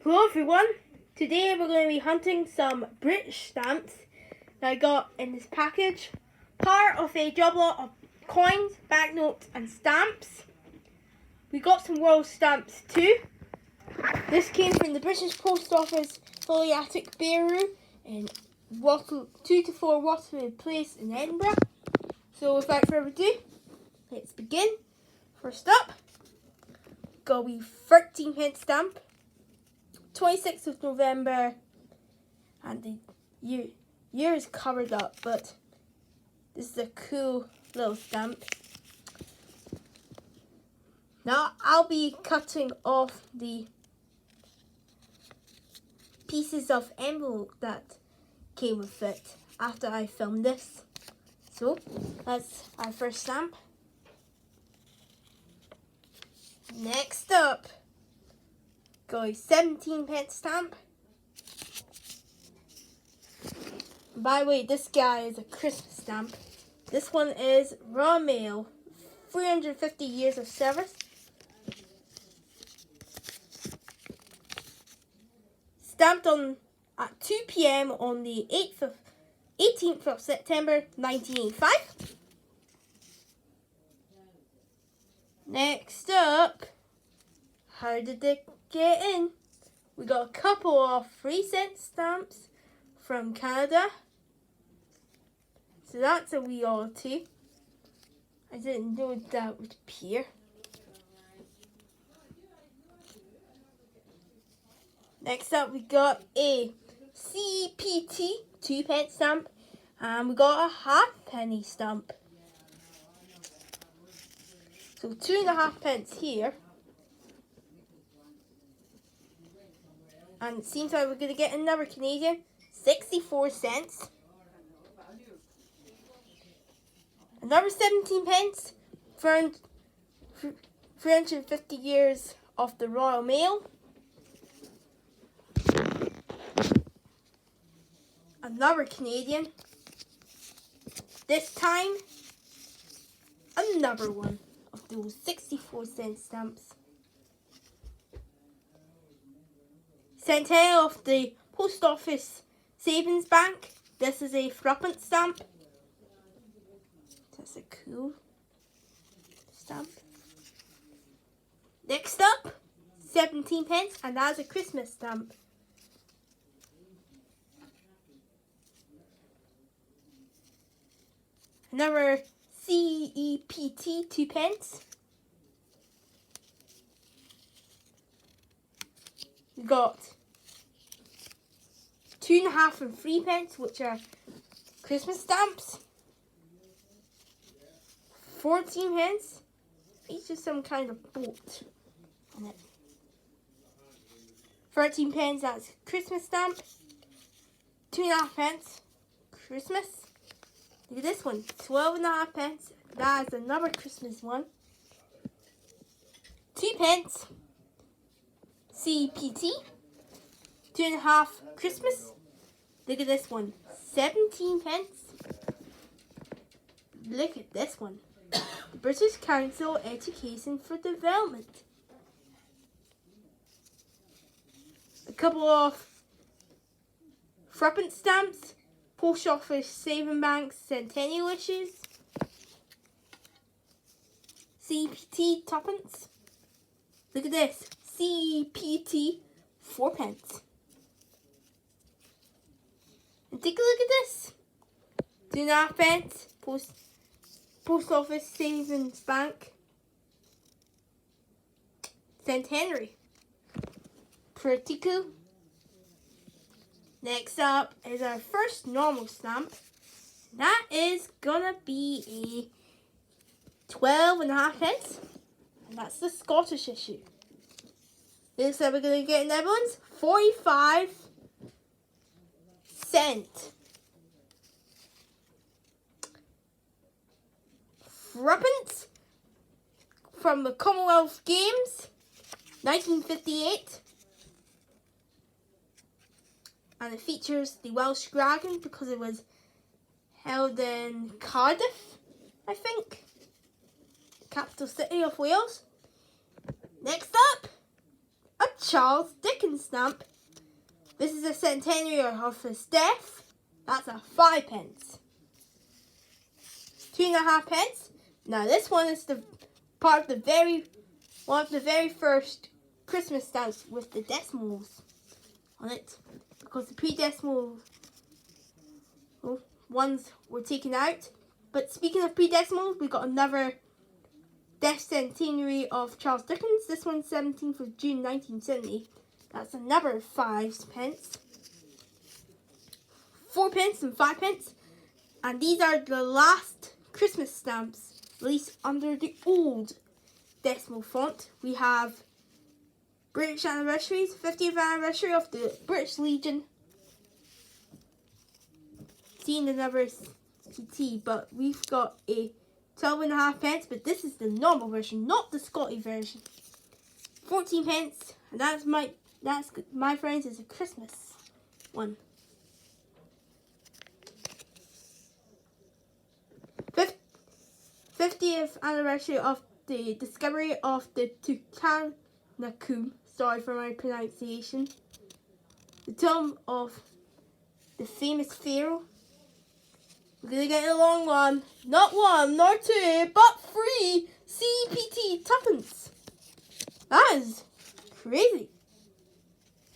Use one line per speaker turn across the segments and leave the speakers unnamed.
Hello everyone, today we're going to be hunting some British stamps that I got in this package. Part of a job lot of coins, banknotes and stamps. We got some royal stamps too. This came from the British Post Office Foliatic Bureau in 2 to 4 Waterloo Place in Edinburgh. So without further ado, let's begin. First up, got a wee 13p stamp. 26th of November, and the year is covered up, but this is a cool little stamp. Now I'll be cutting off the pieces of envelope that came with it after I filmed this. So that's our first stamp. Next up, got a 17p stamp. By the way, this guy is a Christmas stamp. This one is Royal Mail, 350 years of service. Stamped on at 2 p.m. on the 18th of September 1985. Next up, how did it get in? We got a couple of 3-cent stamps from Canada. So that's a wee oddity. I didn't know that would appear. Next up we got a CPT 2p stamp, and we got a halfpenny stamp. So 2.5p here. And it seems like we're going to get another Canadian, 64 cents. Another 17p, 350 years of the Royal Mail. Another Canadian. This time, another one of those 64-cent stamps. Centennial of the Post Office Savings Bank. This is a threepence stamp. That's a cool stamp. Next up, 17p, and that's a Christmas stamp. Another CEPT 2p. We got 2.5 and 3p, which are Christmas stamps. 14p, features some kind of boat on it. 13p, that's Christmas stamp. 2.5p, Christmas. Look at this one, 12.5p, that is another Christmas one. 2p, CPT, 2.5 Christmas. Look at this one, 17p. Look at this one, the British Council Education for Development. A couple of threepence stamps, Post Office Savings Bank Centennial issues. CPT twopence. Look at this, CPT 4p. And take a look at this. 2.5p, Post Office Savings Bank Centenary. Pretty cool. Next up is our first normal stamp. That is gonna be a 12.5p, and that's the Scottish issue. Looks like we're gonna get another one's 45 cent. Threepence from the Commonwealth Games, 1958. And it features the Welsh Dragon because it was held in Cardiff, I think. Capital city of Wales. Next up, a Charles Dickens stamp. This is a centenary of his death. That's a 5 pence. 2.5 pence. Now this one is the part of one of the very first Christmas stamps with the decimals on it, because the pre-decimal ones were taken out. But speaking of pre-decimals, we got another death centenary of Charles Dickens. This one's 17th of June 1970. That's another 5 pence. 4 pence and 5 pence. And these are the last Christmas stamps released under the old decimal font. We have British anniversaries, 50th anniversary of the British Legion. Seen another CT, but we've got a 12.5 pence, but this is the normal version, not the Scotty version. 14 pence, and that's my friends, is a Christmas one. 50th anniversary of the discovery of the Tutankhamun. Sorry for my pronunciation. The tomb of the famous pharaoh. We're gonna get a long one. Not 1, not 2, but 3 CPT tuppence. That is crazy.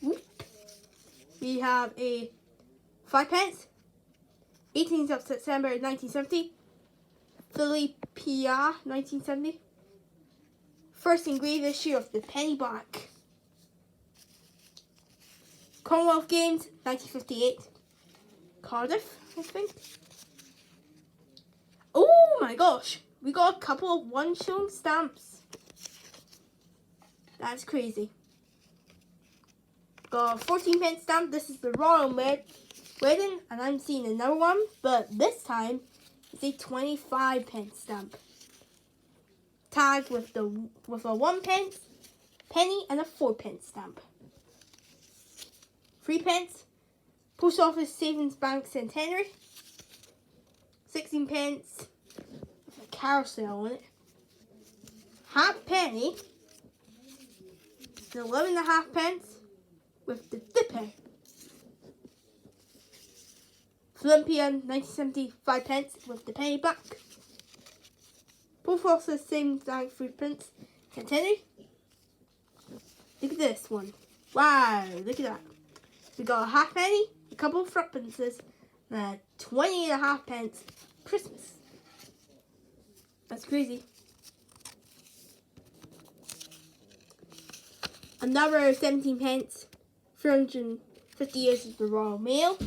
Whoop. We have a 5 pence. 18th of September 1970. Philadelphia 1970. First engraved issue of the penny black. Commonwealth Games 1958. Cardiff, I think. Oh my gosh, we got a couple of one-shilling stamps. That's crazy. Got a 14 pence stamp. This is the Royal Wedding, and I'm seeing another one, but this time it's a 25 pence stamp. Tagged with a 1 pence, penny, and a 4 pence stamp. 3 pence, Post Office Savings Bank Centenary. 16 pence with a carousel on it. Halfpenny, 11.5 pence with the dipper. Olympian 1970, 5 pence with the penny back. Both also same bank 3 pence. Centenary. Look at this one. Wow, look at that. We got a halfpenny, a couple of threepences, and 20.5 pence Christmas. That's crazy. Another 17 pence, 350 years of the Royal Mail.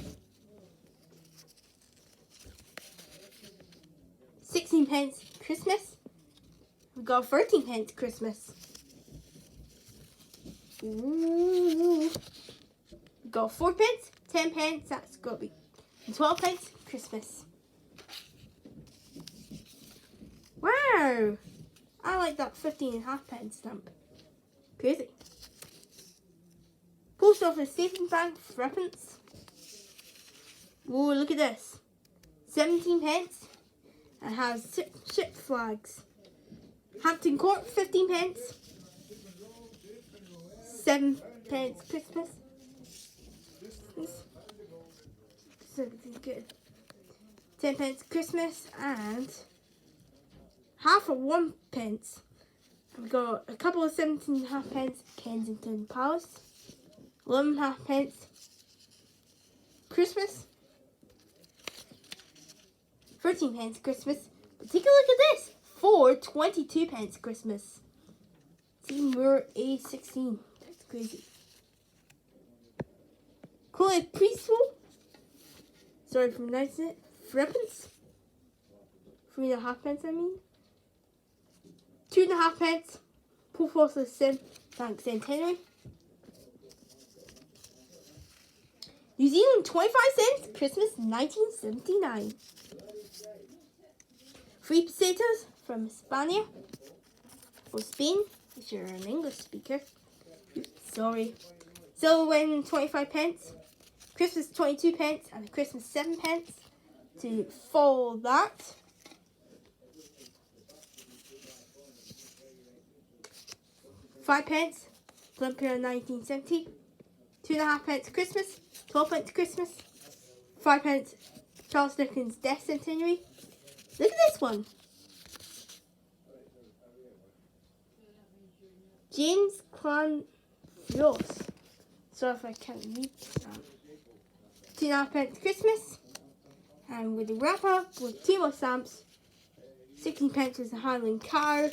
16 pence Christmas. We got 13 pence Christmas. Ooh. We got 4 pence, 10 pence, that's got to be 12 pence Christmas. Wow! I like that 15.5 pence stamp. Crazy. Post Office Savings Bank, 3 pence. Whoa, look at this. 17 pence. And has ship flags. Hampton Court, 15 pence. 7 pence Christmas. 10 pence Christmas, and half of 1 pence. We've got a couple of 17.5 pence Kensington Palace. 11.5 pence Christmas. 13 pence Christmas. But take a look at this. 4 22 pence Christmas. Seymour A16. That's crazy. College Preschool. Sorry for pronouncing it. 3 pence. 3.5 pence, I mean. 2.5 pence. Post Office Bank Centenary. New Zealand 25 cents. Christmas 1979. 3 pesetas from Hispania or Spain, if you're an English speaker. Oops, sorry. So when 25 pence, Christmas 22 pence, and Christmas 7 pence to follow that. £5, Olympia 1970. 2.5 pence Christmas. 12 pence Christmas. 5 pence Charles Dickens' death centenary. Look at this one. James Clan Ross. Sorry if I can't read that. 2.5 pence Christmas. And with the wrap up with 2 more stamps. 16 pence with the handling car.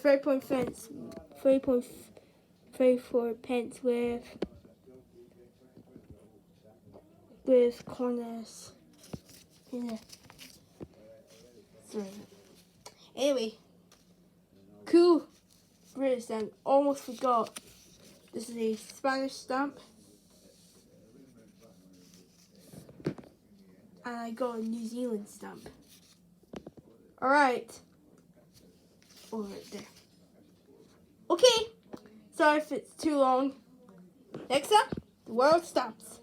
3.34 pence with corners. Yeah. Sorry. Anyway, cool British stamp. Almost forgot. This is a Spanish stamp. And I got a New Zealand stamp. Alright. Over there. Okay. Sorry if it's too long. Next up, the world stamps.